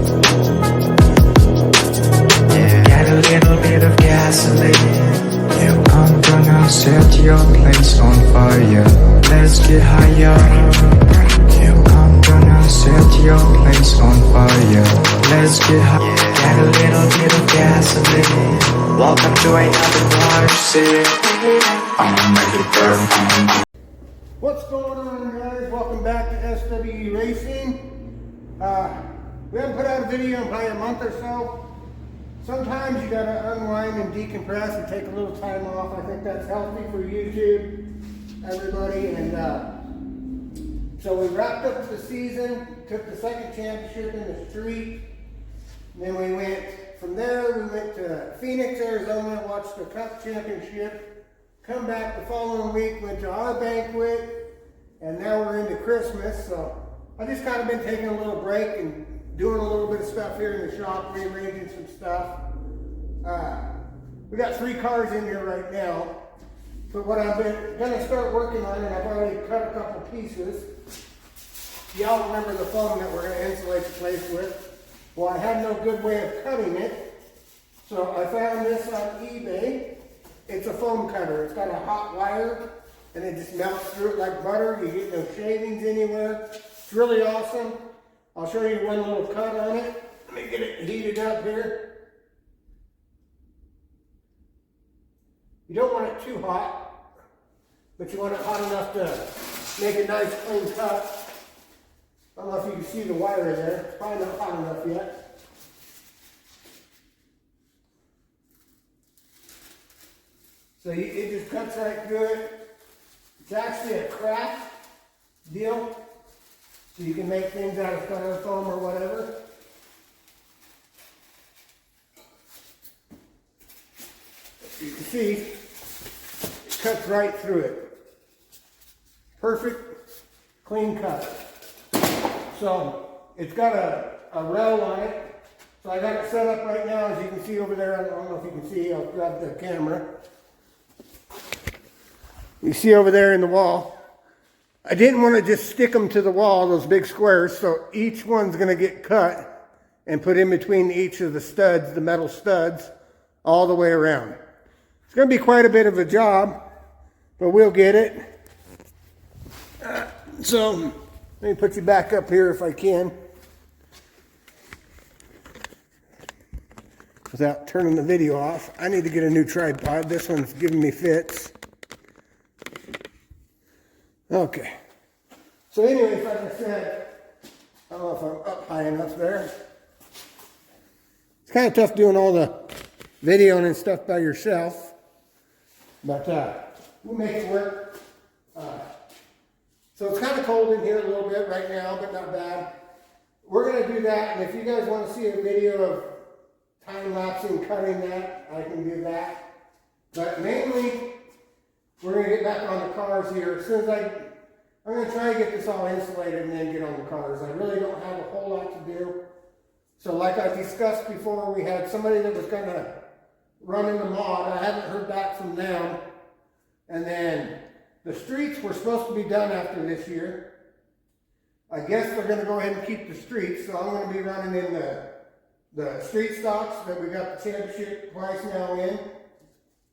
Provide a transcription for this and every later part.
Yeah, get a little bit of gasoline. Yeah, I'm gonna set your place on fire. Let's get higher. Yeah, I'm gonna set your place on fire. Let's get higher. Get a little bit of gasoline. Welcome to another water city. I'ma make it burn. What's going on, guys? Welcome back to S.W.E Racing. We haven't put out a video in probably a month or so. Sometimes you gotta unwind and decompress and take a little time off. I think that's healthy for YouTube, everybody. And so we wrapped up the season, took the second championship in the street. And then we went from there. We went to Phoenix, Arizona, watched the Cup Championship. Come back the following week, went to our banquet, and now we're into Christmas. So I just kind of been taking a little break and doing a little bit of stuff here in the shop, rearranging some stuff. We got 3 cars in here right now. But what I've been gonna start working on, and I've already cut a couple pieces. Y'all remember the foam that we're gonna insulate the place with? Well, I had no good way of cutting it, so I found this on eBay. It's a foam cutter. It's got a hot wire, and it just melts through it like butter. You get no shavings anywhere. It's really awesome. I'll show you one little cut on it. Let me get it heated up here. You don't want it too hot, but you want it hot enough to make a nice clean cut. I don't know if you can see the wire there. It's probably not hot enough yet. So it just cuts right through it. It's actually a craft deal, so you can make things out of styrofoam or whatever. You can see it cuts right through it. Perfect, clean cut. So it's got a rail on it. So I got it set up right now, as you can see over there. I don't know if you can see. I'll grab the camera. You see over there in the wall. I didn't want to just stick them to the wall, those big squares, so each one's going to get cut and put in between each of the studs, the metal studs, all the way around. It's going to be quite a bit of a job, but we'll get it. So let me put you back up here if I can, without turning the video off. I need to get a new tripod. This one's giving me fits. Okay. So anyways, like I said, I don't know if I'm up high enough there. It's kind of tough doing all the videoing and stuff by yourself, but we'll make it work. So it's kind of cold in here a little bit right now, but not bad. We're going to do that, and if you guys want to see a video of time-lapsing cutting that, I can do that. But mainly, we're going to get back on the cars here. As soon as I'm going to try to get this all insulated and then get on the cars. I really don't have a whole lot to do. So like I discussed before, we had somebody that was going to run in the mod. I haven't heard back from them. And then the streets were supposed to be done after this year. I guess they're going to go ahead and keep the streets. So I'm going to be running in the street stocks that we got the championship twice now in.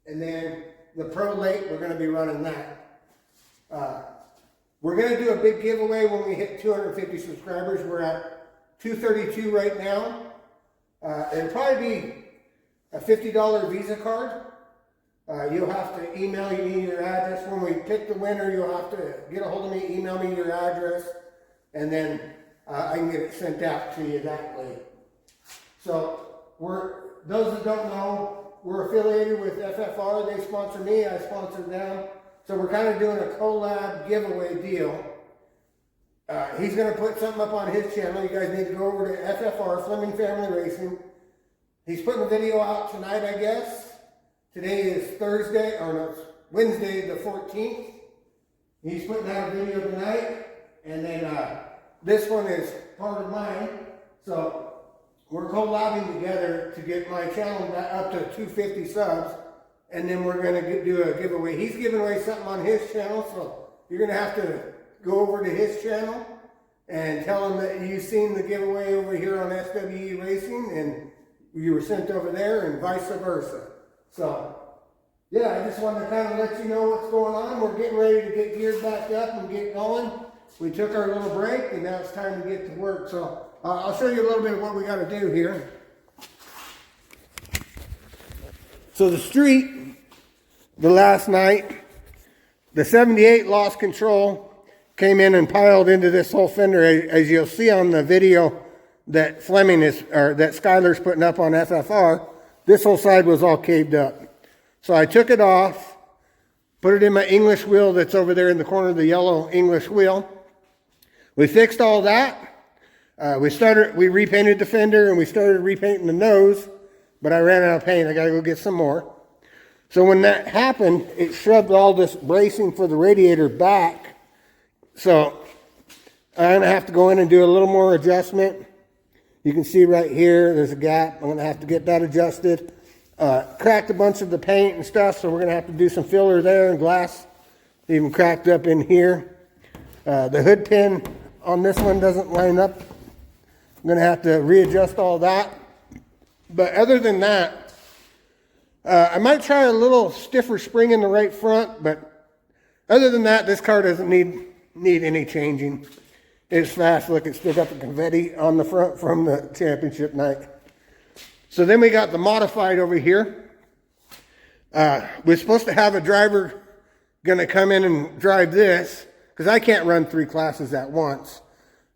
And then the Pro Late, we're going to be running that. We're going to do a big giveaway when we hit 250 subscribers. We're at 232 right now. It'll probably be a $50 Visa card. You'll have to email me your address. When we pick the winner, you'll have to get a hold of me, email me your address, and then I can get it sent out to you that way. So those that don't know, we're affiliated with FFR. They sponsor me, I sponsor them. So we're kind of doing a collab giveaway deal. He's going to put something up on his channel. You guys need to go over to FFR, Fleming Family Racing. He's putting a video out tonight, I guess. Today is Thursday, or no, it's Wednesday the 14th. He's putting out a video tonight. And then this one is part of mine. So we're collabing together to get my channel back up to 250 subs. And then we're going to do a giveaway. He's giving away something on his channel, so you're going to have to go over to his channel and tell them that you've seen the giveaway over here on S.W.E Racing and you were sent over there and vice versa. So, yeah, I just wanted to kind of let you know what's going on. We're getting ready to get geared back up and get going. We took our little break and now it's time to get to work. So, I'll show you a little bit of what we got to do here. So the street, the last night, the 78 lost control, came in and piled into this whole fender. As you'll see on the video that Fleming is, or that Skylar's putting up on FFR, this whole side was all caved up. So I took it off, put it in my English wheel that's over there in the corner of the yellow English wheel. We fixed all that. We repainted the fender and we started repainting the nose, but I ran out of paint. I gotta go get some more. So when that happened, it shoved all this bracing for the radiator back. So I'm gonna have to go in and do a little more adjustment. You can see right here, there's a gap. I'm gonna have to get that adjusted. Cracked a bunch of the paint and stuff, so we're gonna have to do some filler there and glass. Even cracked up in here. The hood pin on this one doesn't line up. I'm gonna have to readjust all that. But other than that, I might try a little stiffer spring in the right front, but other than that, this car doesn't need any changing. It's fast. Look, it's still got the confetti on the front from the championship night. So then we got the modified over here. We're supposed to have a driver gonna come in and drive this, because I can't run 3 classes at once.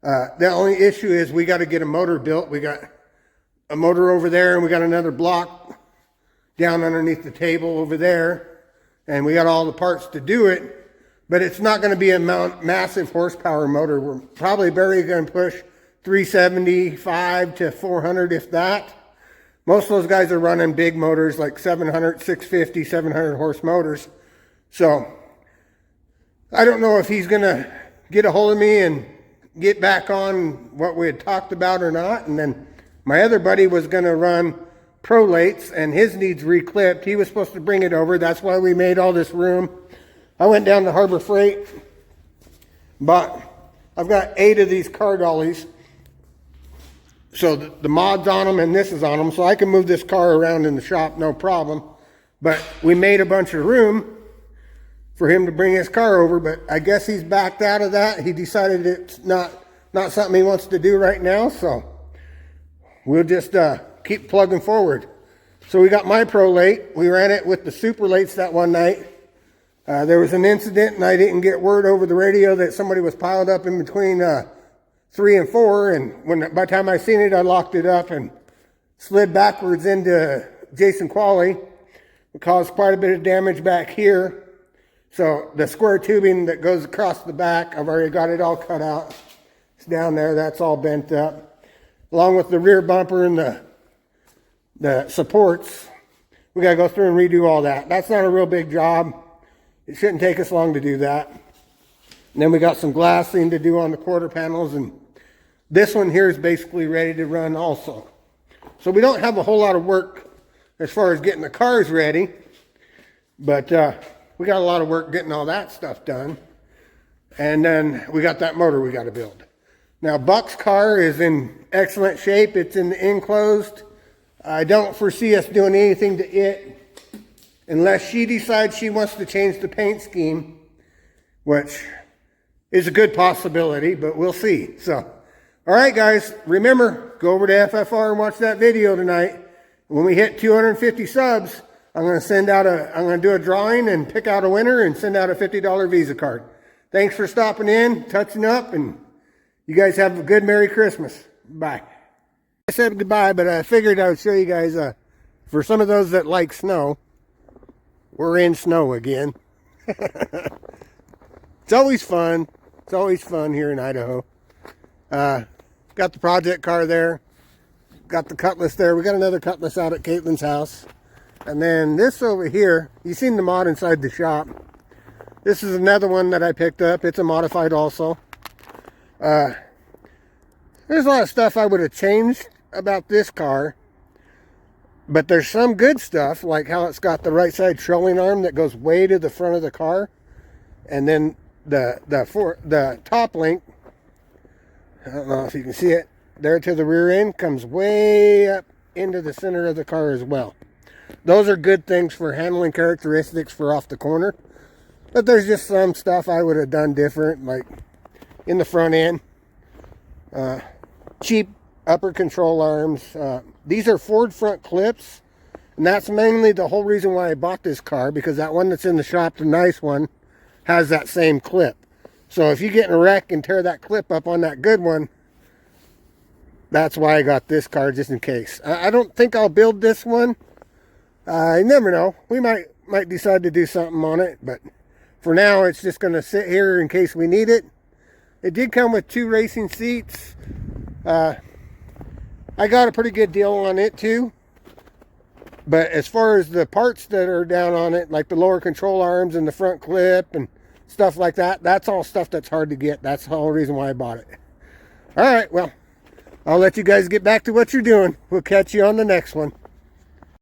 The only issue is we got to get a motor built. We got a motor over there, and we got another block down underneath the table over there, and we got all the parts to do it. But it's not going to be a massive horsepower motor. We're probably barely going to push 375 to 400, if that. Most of those guys are running big motors like 700, 650, 700 horse motors. So I don't know if he's going to get a hold of me and get back on what we had talked about or not. And then my other buddy was going to run prolates, and his needs reclipped. He was supposed to bring it over. That's why we made all this room. I went down to Harbor Freight, but I've got 8 of these car dollies. So the mod's on them and this is on them, so I can move this car around in the shop, no problem. But we made a bunch of room for him to bring his car over, but I guess he's backed out of that. He decided it's not something he wants to do right now, so we'll just keep plugging forward. So we got my prolate. We ran it with the super lates that one night. There was an incident and I didn't get word over the radio that somebody was piled up in between 3 and 4, and by the time I seen it, I locked it up and slid backwards into Jason Qualley. It caused quite a bit of damage back here. So the square tubing that goes across the back, I've already got it all cut out. It's down there, that's all bent up. Along with the rear bumper and the supports, we gotta go through and redo all that. That's not a real big job. It shouldn't take us long to do that. And then we got some glassing to do on the quarter panels, and this one here is basically ready to run also. So we don't have a whole lot of work as far as getting the cars ready, but we got a lot of work getting all that stuff done. And then we got that motor we got to build. Now Buck's car is in excellent shape. It's in the enclosed. I don't foresee us doing anything to it unless she decides she wants to change the paint scheme, which is a good possibility, but we'll see. So, all right, guys, remember, go over to FFR and watch that video tonight. When we hit 250 subs, I'm going to do a drawing and pick out a winner and send out a $50 Visa card. Thanks for stopping in, touching up, and you guys have a good Merry Christmas. Bye. I said goodbye, but I figured I would show you guys, for some of those that like snow, we're in snow again. It's always fun. It's always fun here in Idaho. Got the project car there. Got the Cutlass there. We got another Cutlass out at Caitlin's house. And then this over here, you've seen the mod inside the shop. This is another one that I picked up. It's a modified also. There's a lot of stuff I would have changed about this car. But there's some good stuff, like how it's got the right side trolling arm that goes way to the front of the car. And then the top link I don't know if you can see it. There to the rear end comes way up into the center of the car as well. Those are good things for handling characteristics for off the corner. But there's just some stuff I would have done different, like in the front end. Cheap upper control arms. These are Ford front clips. And that's mainly the whole reason why I bought this car, because that one that's in the shop, the nice one, has that same clip. So if you get in a wreck and tear that clip up on that good one, that's why I got this car, just in case. I don't think I'll build this one. I never know. We might decide to do something on it, but for now it's just going to sit here in case we need it. It did come with 2 racing seats. I got a pretty good deal on it too. But as far as the parts that are down on it, like the lower control arms and the front clip and stuff like that, that's all stuff that's hard to get. That's the whole reason why I bought it. All right, well, I'll let you guys get back to what you're doing. We'll catch you on the next one.